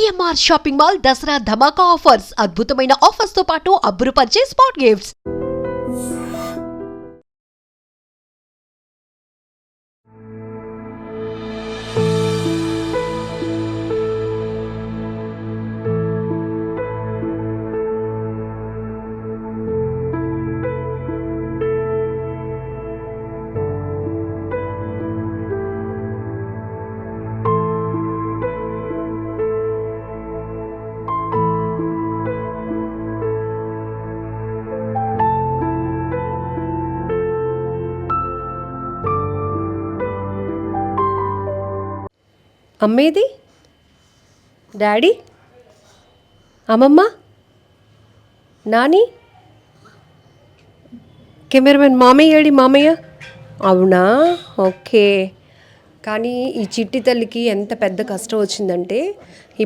CMR shopping mall Dasara ధమాకా offers అద్భుతమైన offers తో పాటు అబ్బురుపరిచే స్పాట్ గిఫ్ట్స్. అమ్మేది, డాడీ, అమ్మమ్మ, నాని, కెమెరామెన్ మామయ్య ఏడి మామయ్య? అవునా, ఓకే. కానీ ఈ చిట్టి తల్లికి ఎంత పెద్ద కష్టం వచ్చిందంటే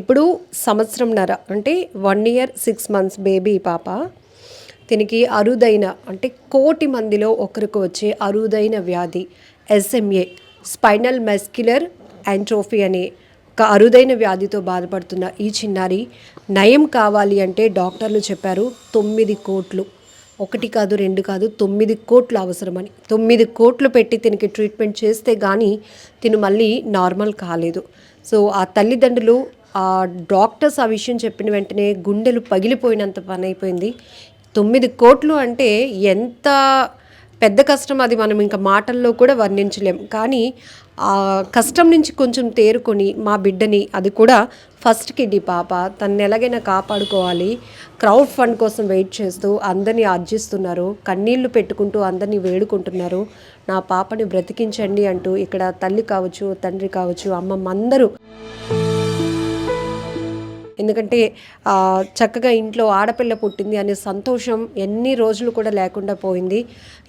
ఇప్పుడు సంవత్సరంన్నర అంటే 1 year 6 months బేబీ పాప. దీనికి అరుదైన అంటే 1,00,00,000 మందిలో ఒకరికి వచ్చే అరుదైన వ్యాధి SMA స్పైనల్ మస్క్యులర్ యాంట్రోఫీ అనే ఒక అరుదైన వ్యాధితో బాధపడుతున్న ఈ చిన్నారి నయం కావాలి అంటే డాక్టర్లు చెప్పారు 9 కోట్లు, 1 కాదు 2 కాదు 9 కోట్లు అవసరమని. 9 కోట్లు పెట్టి తినికి ట్రీట్మెంట్ చేస్తే కానీ తిను మళ్ళీ నార్మల్ కాలేదు. సో ఆ తల్లిదండ్రులు ఆ డాక్టర్స్ ఆ విషయం చెప్పిన వెంటనే గుండెలు పగిలిపోయినంత పని అయిపోయింది. 9 కోట్లు అంటే ఎంత పెద్ద కష్టం, అది మనం ఇంకా మాటల్లో కూడా వర్ణించలేం. కానీ ఆ కష్టం నుంచి కొంచెం తేరుకొని మా బిడ్డని, అది కూడా ఫస్ట్ కిడ్నీ పాప, తనని ఎలాగైనా కాపాడుకోవాలి, క్రౌడ్ ఫండ్ కోసం వెయిట్ చేస్తూ అందరినీ అర్జిస్తున్నారు, కన్నీళ్లు పెట్టుకుంటూ అందరినీ వేడుకుంటున్నారు, నా పాపని బ్రతికించండి అంటూ. ఇక్కడ తల్లి కావచ్చు, తండ్రి కావచ్చు, అమ్మమ్మ అందరూ. ఎందుకంటే చక్కగా ఇంట్లో ఆడపిల్ల పుట్టింది అనే సంతోషం ఎన్ని రోజులు కూడా లేకుండా పోయింది.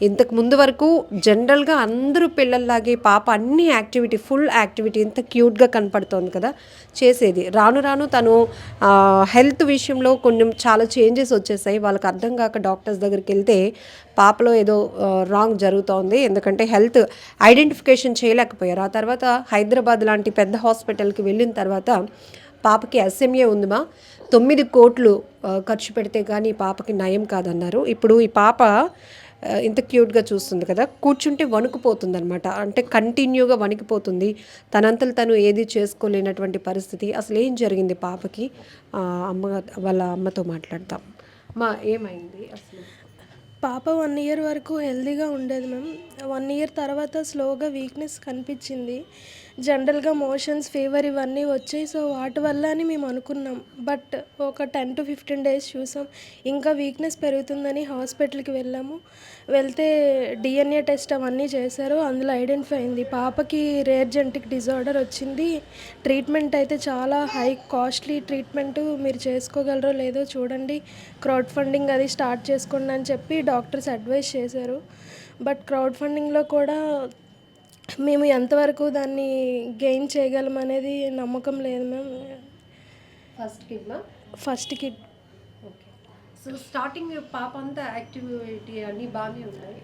ఇంతకు ముందు వరకు జనరల్గా అందరూ పిల్లల్లాగే పాప అన్ని యాక్టివిటీ, ఫుల్ యాక్టివిటీ, ఎంత క్యూట్గా కనపడుతోంది కదా చేసేది. రాను రాను తను హెల్త్ విషయంలో కొన్ని చాలా చేంజెస్ వచ్చేసాయి. వాళ్ళకి అర్థం కాక డాక్టర్స్ దగ్గరికి వెళ్తే పాపలో ఏదో రాంగ్ జరుగుతోంది, ఎందుకంటే హెల్త్ ఐడెంటిఫికేషన్ చేయలేకపోయారు. ఆ తర్వాత హైదరాబాద్ లాంటి పెద్ద హాస్పిటల్కి వెళ్ళిన తర్వాత పాపకి SMA ఉందిమా, 9 కోట్లు ఖర్చు పెడితే కానీ పాపకి నయం కాదన్నారు. ఇప్పుడు ఈ పాప ఇంత క్యూట్గా చూస్తుంది కదా, కూర్చుంటే వణుకుపోతుంది అనమాట. అంటే కంటిన్యూగా వణికిపోతుంది, తనంతలు తను ఏది చేసుకోలేనటువంటి పరిస్థితి. అసలు ఏం జరిగింది పాపకి? వాళ్ళ అమ్మతో మాట్లాడతాం. మా ఏమైంది అసలు? పాప 1 year వరకు హెల్తీగా ఉండేది మ్యామ్. 1 year తర్వాత స్లోగా వీక్నెస్ కనిపించింది. జనరల్గా మోషన్స్, ఫీవర్ ఇవన్నీ వచ్చాయి. సో వాటి వల్ల అని మేము అనుకున్నాం. బట్ ఒక 10 to 15 days చూసాం, ఇంకా వీక్నెస్ పెరుగుతుందని హాస్పిటల్కి వెళ్ళాము. వెళ్తే DNA టెస్ట్ అవన్నీ చేశారు. అందులో ఐడెంటిఫై అయింది పాపకి రేర్ జెనెటిక్ డిజార్డర్ వచ్చింది. ట్రీట్మెంట్ అయితే చాలా హై కాస్ట్లీ ట్రీట్మెంట్, మీరు చేసుకోగలరో లేదో చూడండి, క్రౌడ్ ఫండింగ్ అది స్టార్ట్ చేసుకోండి అని చెప్పి డాక్టర్స్ అడ్వైస్ చేశారు. బట్ క్రౌడ్ ఫండింగ్లో కూడా మేము ఎంతవరకు దాన్ని గెయిన్ చేయగలం అనేది నమ్మకం లేదు ma'am. First kid okay. So starting పాప అంతా యాక్టివిటీ అన్నీ బాగానే ఉన్నాయి.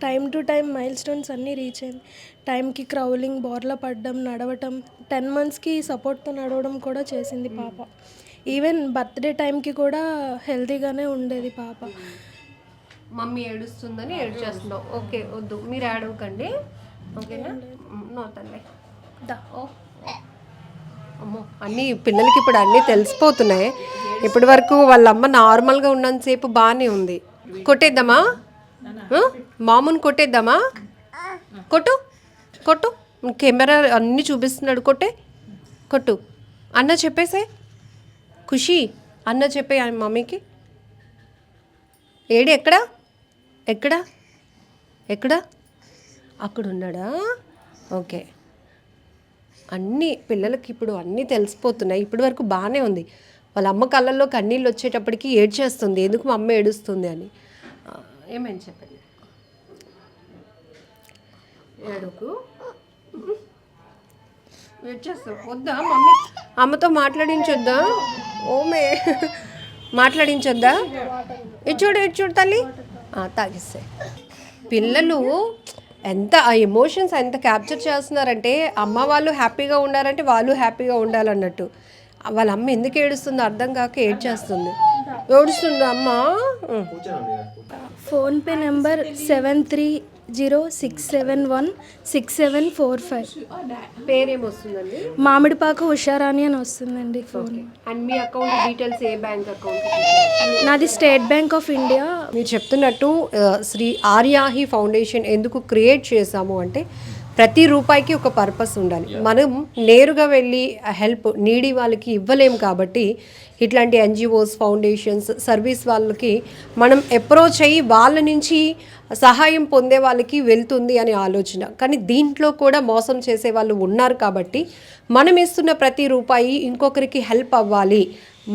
Time to time mile stones అన్నీ రీచ్ అయింది. టైంకి క్రౌలింగ్, బోర్లా పడడం, నడవటం, 10 monthsకి సపోర్ట్తో నడవడం కూడా చేసింది పాప. ఈవెన్ బర్త్డే టైంకి కూడా హెల్తీగానే ఉండేది పాప. మమ్మీ ఏడుస్తుందని ఏడ్చేస్తున్నావు. ఓకే, వద్దు, మీరు ఏడవకండి, ఓకేనా? నో తల్లి దా. ఓ అమ్మో, అన్నీ పిల్లలకి ఇప్పుడు అన్నీ తెలిసిపోతున్నాయి. ఇప్పటి వరకు వాళ్ళ అమ్మ నార్మల్గా ఉన్నంతసేపు బాగానే ఉంది. కొట్టేద్దామా? మామూలు కొట్టేద్దామా? కొట్టు కొట్టు, కెమెరా అన్నీ చూపిస్తున్నాడు, కొట్టు. అన్న చెప్పేసే, ఖుషి అన్న చెప్పే మమ్మీకి. ఏడి ఎక్కడా ఎక్కడా ఎక్కడా అక్కడ ఉన్నాడా? ఓకే. అన్నీ పిల్లలకి ఇప్పుడు అన్నీ తెలిసిపోతున్నాయి. ఇప్పటి వరకు బాగానే ఉంది. వాళ్ళ అమ్మ కళ్ళల్లో కన్నీళ్ళు వచ్చేటప్పటికి ఏడ్చేస్తుంది, ఎందుకు మా అమ్మ ఏడుస్తుంది అని. ఏమైంది చెప్పండి? ఏడుకు ఏడ్చేస్తావు, వద్దా? మమ్మీ అమ్మతో మాట్లాడించొద్దా? ఓమే మాట్లాడించొద్దా? ఇటు చూడు తల్లి, తాగిస్తే. పిల్లలు ఎంత ఆ ఎమోషన్స్ ఎంత క్యాప్చర్ చేస్తున్నారంటే అమ్మ వాళ్ళు హ్యాపీగా ఉండాలంటే వాళ్ళు హ్యాపీగా ఉండాలన్నట్టు. వాళ్ళ అమ్మ ఎందుకు ఏడుస్తుందో అర్థం కాక ఏడ్చేస్తుంది. ఏడుస్తుంది అమ్మ. PhonePe number 7306716745. పేరేమొస్తుందండి? మామిడిపాక ఉషారాణి అని వస్తుందండి phone. And me account details A bank account? నాది స్టేట్ బ్యాంక్ ఆఫ్ ఇండియా. మీరు చెప్తున్నట్టు శ్రీ ఆర్యాహి ఫౌండేషన్ ఎందుకు క్రియేట్ చేశాము అంటే ప్రతి రూపాయికి ఒక పర్పస్ ఉండాలి. మనం నేరుగా వెళ్ళి హెల్ప్ నీడీ వాళ్ళకి ఇవ్వలేము కాబట్టి ఇట్లాంటి ఎన్జిఓస్, ఫౌండేషన్స్, సర్వీస్ వాళ్ళకి మనం అప్రోచ్ అయ్యి వాళ్ళ నుంచి సహాయం పొందే వాళ్ళకి వెళ్తుంది అనే ఆలోచన. కానీ దీంట్లో కూడా మోసం చేసే వాళ్ళు ఉన్నారు కాబట్టి మనం ఇస్తున్న ప్రతి రూపాయి ఇంకొకరికి హెల్ప్ అవ్వాలి.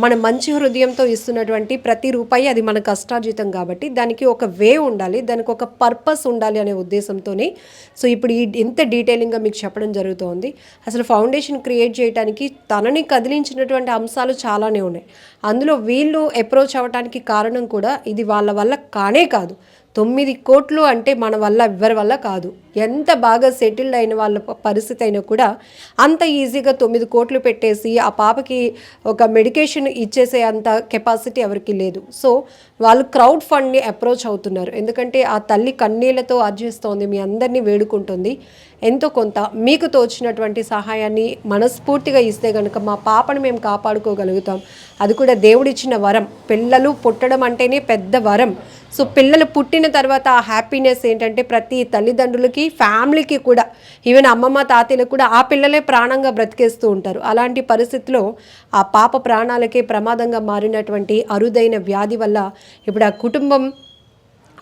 మన మంచి హృదయంతో ఇస్తున్నటువంటి ప్రతి రూపాయి అది మన కష్టార్జితం కాబట్టి దానికి ఒక వే ఉండాలి, దానికి ఒక పర్పస్ ఉండాలి అనే ఉద్దేశంతోనే సో ఇప్పుడు ఇంత డీటెయిలింగ్గా మీకు చెప్పడం జరుగుతోంది. అసలు ఫౌండేషన్ క్రియేట్ చేయడానికి తనని కదిలించినటువంటి అంశాలు చాలానే ఉన్నాయి. అందులో వీళ్ళు అప్రోచ్ అవ్వడానికి కారణం కూడా ఇది వాళ్ళ వల్ల కానే కాదు. 9 కోట్లు అంటే మన వల్ల ఎవ్వరి వల్ల కాదు. ఎంత బాగా సెటిల్డ్ అయిన వాళ్ళ పరిస్థితి అయినా కూడా అంత ఈజీగా 9 కోట్లు పెట్టేసి ఆ పాపకి ఒక మెడికేషన్ ఇచ్చేసే అంత కెపాసిటీ ఎవరికి లేదు. సో వాళ్ళు క్రౌడ్ ఫండ్ని అప్రోచ్ అవుతున్నారు. ఎందుకంటే ఆ తల్లి కన్నీళ్లతో ఆర్జిస్తోంది, మీ అందరినీ వేడుకుంటుంది. ఎంతో కొంత మీకు తోచినటువంటి సహాయాన్ని మనస్ఫూర్తిగా ఇస్తే కనుక మా పాపను మేము కాపాడుకోగలుగుతాం. అది కూడా దేవుడిచ్చిన వరం. పిల్లలు పుట్టడం అంటేనే పెద్ద వరం. సో పిల్లలు పుట్టిన తర్వాత ఆ హ్యాపీనెస్ ఏంటంటే ప్రతి తల్లిదండ్రులకి, ఫ్యామిలీకి కూడా, ఈవెన్ అమ్మమ్మ తాతయ్యలకు కూడా ఆ పిల్లలే ప్రాణంగా బ్రతికేస్తూ ఉంటారు. అలాంటి పరిస్థితిలో ఆ పాప ప్రాణాలకే ప్రమాదంగా మారినటువంటి అరుదైన వ్యాధి వల్ల ఇప్పుడు ఆ కుటుంబం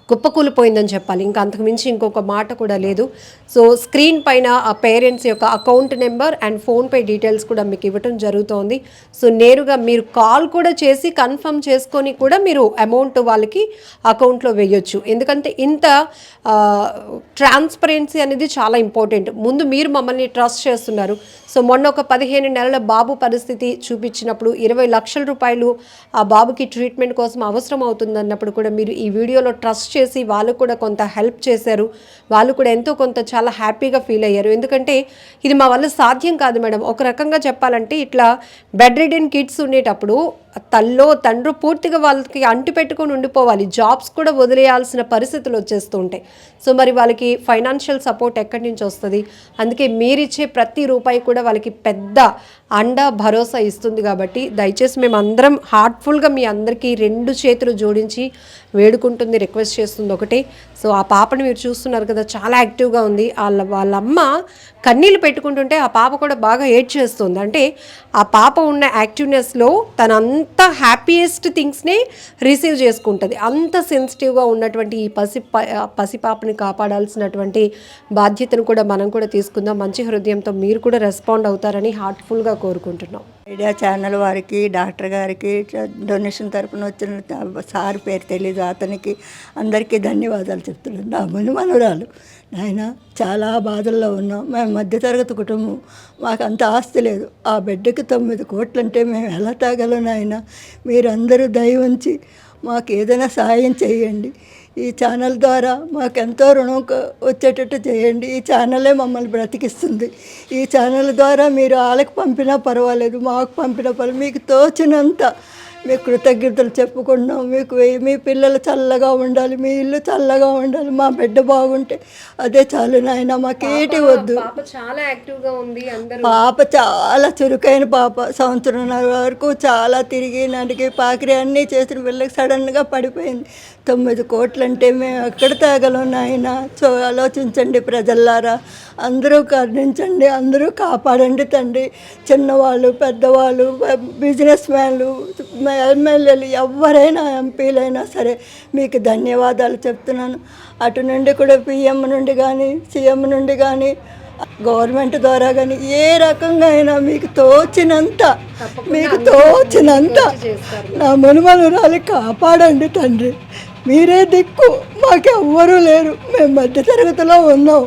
కుప్పకూలిపోయిందని చెప్పాలి. ఇంకా అంతకుమించి ఇంకొక మాట కూడా లేదు. సో స్క్రీన్ పైన ఆ పేరెంట్స్ యొక్క account number and PhonePe details కూడా మీకు ఇవ్వటం జరుగుతోంది. సో నేరుగా మీరు కాల్ కూడా చేసి కన్ఫర్మ్ చేసుకొని కూడా మీరు అమౌంట్ వాళ్ళకి అకౌంట్లో వేయొచ్చు. ఎందుకంటే ఇంత ట్రాన్స్పరెన్సీ అనేది చాలా ఇంపార్టెంట్. ముందు మీరు మమ్మల్ని ట్రస్ట్ చేస్తున్నారు. సో మొన్న ఒక 15 నెలల బాబు పరిస్థితి చూపించినప్పుడు 20 లక్షల రూపాయలు ఆ బాబుకి ట్రీట్మెంట్ కోసం అవసరం అవుతుందన్నప్పుడు కూడా మీరు ఈ వీడియోలో ట్రస్ట్ చేసి వాళ్ళు కూడా కొంత హెల్ప్ చేశారు. వాళ్ళు కూడా ఎంతో కొంత చాలా హ్యాపీగా ఫీల్ అయ్యారు. ఎందుకంటే ఇది మా వల్ల సాధ్యం కాదు మేడం. ఒక రకంగా చెప్పాలంటే ఇట్లా బెడ్ రిడెన్ కిడ్స్ ఉండేటప్పుడు తల్లో తండ్రి పూర్తిగా వాళ్ళకి అంటు పెట్టుకొని ఉండిపోవాలి. జాబ్స్ కూడా వదిలేయాల్సిన పరిస్థితులు వచ్చేస్తూ ఉంటాయి. సో మరి వాళ్ళకి ఫైనాన్షియల్ సపోర్ట్ ఎక్కడి నుంచి వస్తుంది? అందుకే మీరిచ్చే ప్రతి రూపాయి కూడా వాళ్ళకి పెద్ద అండ భరోసా ఇస్తుంది. కాబట్టి దయచేసి మేము అందరం హార్ట్ఫుల్గా మీ అందరికీ 2 చేతులు జోడించి వేడుకుంటుంది, రిక్వెస్ట్ చేస్తుంది ఒకటే. సో ఆ పాపని మీరు చూస్తున్నారు కదా, చాలా యాక్టివ్గా ఉంది. వాళ్ళ అమ్మ కన్నీళ్ళు పెట్టుకుంటుంటే ఆ పాప కూడా బాగా ఏడ్చేస్తుంది. అంటే ఆ పాప ఉన్న యాక్టివ్నెస్లో తనంత హ్యాపీయెస్ట్ థింగ్స్ని రిసీవ్ చేసుకుంటుంది. అంత సెన్సిటివ్గా ఉన్నటువంటి ఈ పసిపాపని కాపాడాల్సినటువంటి బాధ్యతను కూడా మనం కూడా తీసుకుందాం. మంచి హృదయంతో మీరు కూడా రెస్పాండ్ అవుతారని హార్ట్ఫుల్గా కోరుకుంటున్నాం. ఐడియా ఛానల్ వారికి, డాక్టర్ గారికి, డొనేషన్ తరపున వచ్చిన సార్ పేరు తెలీదు, అతనికి అందరికీ ధన్యవాదాలు చెప్తున్నాను. నా మనవరాలు నాయన చాలా బాధల్లో ఉన్నాం. మేము మధ్యతరగతి కుటుంబం, మాకు అంత ఆస్తి లేదు. ఆ బిడ్డకి 9 కోట్లు అంటే మేము ఎలా తాగలం నాయన? మీరందరూ దయ ఉంచి మాకు ఏదైనా సహాయం చేయండి. ఈ ఛానల్ ద్వారా మాకెంతో రుణం వచ్చేటట్టు చేయండి. ఈ ఛానలే మమ్మల్ని బ్రతికిస్తుంది. ఈ ఛానల్ ద్వారా మీరు వాళ్ళకి పంపినా పర్వాలేదు, మాకు పంపినా పర్వాలేదు. మీకు తోచినంత మీకు కృతజ్ఞతలు చెప్పుకున్నాం. మీకు మీ పిల్లలు చల్లగా ఉండాలి, మీ ఇల్లు చల్లగా ఉండాలి, మా బిడ్డ బాగుంటే అదే చాలు నాయన, మాకేటి వద్దు. చాలా యాక్టివ్గా ఉంది. పాప చాలా చురుకైన పాప. 1.5 సంవత్సరం వరకు చాలా తిరిగి నడిగి పాకిరి అన్నీ చేసిన పిల్లకి సడన్గా పడిపోయింది. 9 కోట్లు అంటే మేము ఎక్కడ తాగలం నాయన? సో ఆలోచించండి ప్రజల్లారా, అందరూ కరుణించండి, అందరూ కాపాడండి తండ్రి. చిన్నవాళ్ళు, పెద్దవాళ్ళు, బిజినెస్ మ్యాన్లు, ఎమ్మెల్యేలు, ఎవరైనా ఎంపీలైనా సరే మీకు ధన్యవాదాలు చెప్తున్నాను. అటు నుండి కూడా పిఎం నుండి కానీ, సీఎం నుండి కానీ, గవర్నమెంట్ ద్వారా కానీ ఏ రకంగా అయినా మీకు తోచినంత నా మనవరాలు కాపాడండి తండ్రి. మీరే దిక్కు, మాకెవ్వరూ లేరు. మేము మధ్యతరగతిలో ఉన్నాం.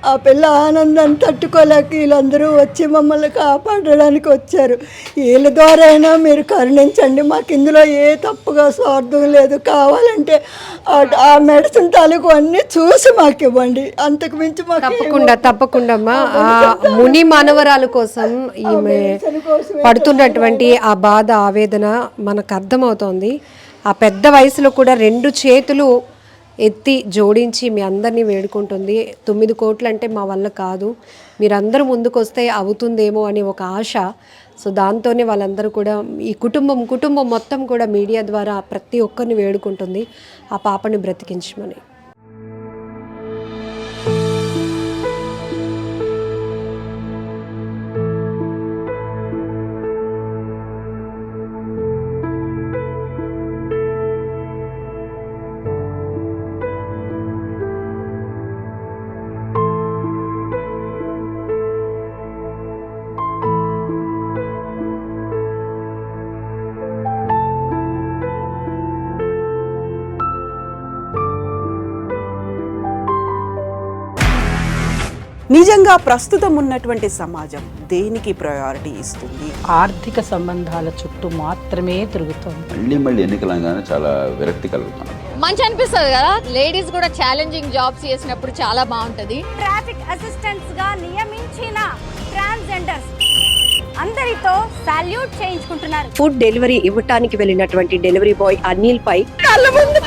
ఆ పిల్ల ఆనందాన్ని తట్టుకోలేక వీళ్ళందరూ వచ్చి మమ్మల్ని కాపాడడానికి వచ్చారు. వీళ్ళ ద్వారా అయినా మీరు కరుణించండి. మాకు ఇందులో ఏ తప్పుగా స్వార్థం లేదు. కావాలంటే ఆ మెడిసిన్ తాలూకు అన్నీ చూసి మాకు ఇవ్వండి. అంతకు మించి మాకు తప్పకుండా అమ్మా. ఆ ముని మానవరాల కోసం ఈమె పడుతున్నటువంటి ఆ బాధ, ఆవేదన మనకు అర్థమవుతోంది. ఆ పెద్ద వయసులో కూడా 2 చేతులు ఎత్తి జోడించి మీ అందరినీ వేడుకుంటుంది. 9 కోట్లు అంటే మా వల్ల కాదు, మీరందరూ ముందుకు వస్తే అవుతుందేమో అని ఒక ఆశ. సో దాంతోనే వాళ్ళందరూ కూడా ఈ కుటుంబం మొత్తం కూడా మీడియా ద్వారా ప్రతి ఒక్కరిని వేడుకుంటుంది ఆ పాపని బ్రతికించమని. నిజంగా ప్రస్తుతం ఉన్నటువంటి సమాజం దేనికి ప్రయారిటీ ఇస్తుంది? ఆర్థిక సంబంధాల చుట్టూ మాత్రమే తిరుగుతుంది. మళ్ళీ ఎన్నికలంగానే చాలా విరక్తి కలుగుతున్నాం. మంచి అనిపిస్తుంది కదా, లేడీస్ కూడా ఛాలెంజింగ్ జాబ్స్ చేసినప్పుడు చాలా బాగుంటది. ట్రాఫిక్ అసిస్టెంట్స్ గా నియమించిన ట్రాన్స్జెండర్స్ అందరితో సాల్యూట్ చేయించుకుంటున్నారు. ఫుడ్ డెలివరీ ఇవ్వటానికి వెళ్ళినటువంటి డెలివరీ బాయ్ అనిల్ పై కళ్ళ ముందు